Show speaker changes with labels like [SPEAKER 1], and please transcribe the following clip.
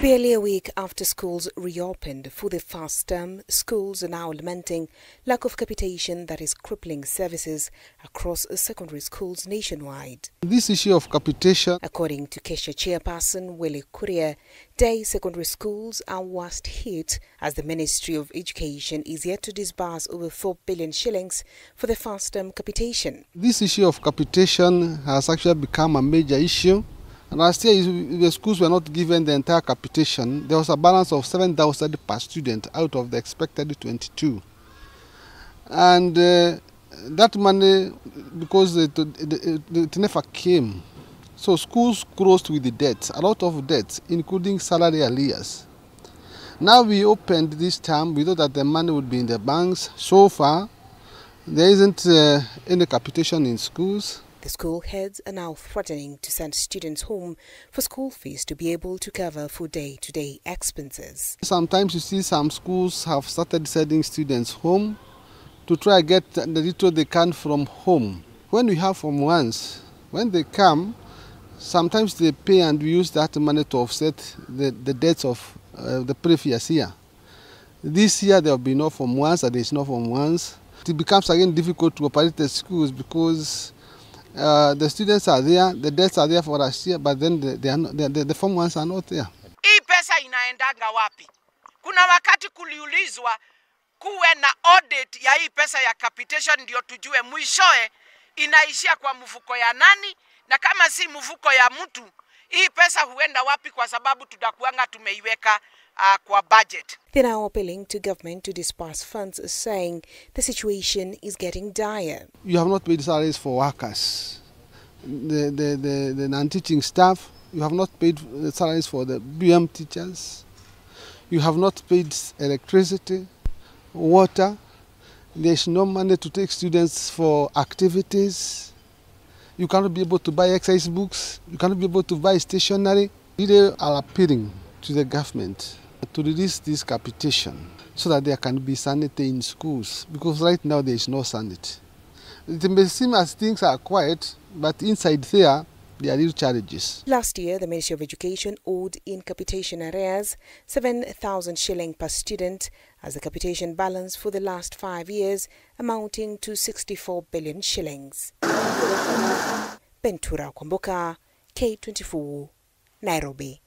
[SPEAKER 1] Barely a week after schools reopened for the first term, schools are now lamenting lack of capitation that is crippling services across secondary schools nationwide.
[SPEAKER 2] This issue of capitation,
[SPEAKER 1] according to Kesha chairperson Willie Courier, day secondary schools are worst hit as the Ministry of Education is yet to disburse over 4 billion shillings for the first term capitation.
[SPEAKER 2] This issue of capitation has actually become a major issue. And last year, the schools were not given the entire capitation. There was a balance of 7,000 per student out of the expected 22. And that money, because it never came, so schools closed with the debts, a lot of debts, including salary arrears. Now we opened this term, we thought that the money would be in the banks. So far, there isn't any capitation in schools.
[SPEAKER 1] The school heads are now threatening to send students home for school fees to be able to cover for day-to-day expenses.
[SPEAKER 2] Sometimes you see some schools have started sending students home to try to get the little they can from home. When we have from ones, when they come, sometimes they pay and we use that money to offset the debts of the previous year. This year there will be no from ones and there is no from ones. It becomes again difficult to operate the schools because the students are there, the debts are there for last year, but then the form ones are not there.
[SPEAKER 3] Hii pesa inaendaga wapi? Kuna wakati kuliulizwa kuwe na audit ya hii pesa ya capitation ndio tujue mwishoe inaishia kwa mfuko ya nani, na kama si mfuko ya mtu, hii pesa huenda wapi kwa sababu tutakuanga tumeiweka kwa budget.
[SPEAKER 1] They're now appealing to government to disburse funds, saying the situation is getting dire.
[SPEAKER 2] You have not paid salaries for workers, the non-teaching staff. You have not paid salaries for the BM teachers. You have not paid electricity, water. There's no money to take students for activities. You cannot be able to buy exercise books. You cannot be able to buy stationery. They are appealing to the government to release this capitation so that there can be sanity in schools, because right now there is no sanity. It may seem as things are quiet, but inside there are real challenges.
[SPEAKER 1] Last year, the Ministry of Education owed in capitation arrears 7,000 shilling per student as the capitation balance for the last 5 years amounting to 64 billion shillings. Bentura Kwamboka, K24, Nairobi.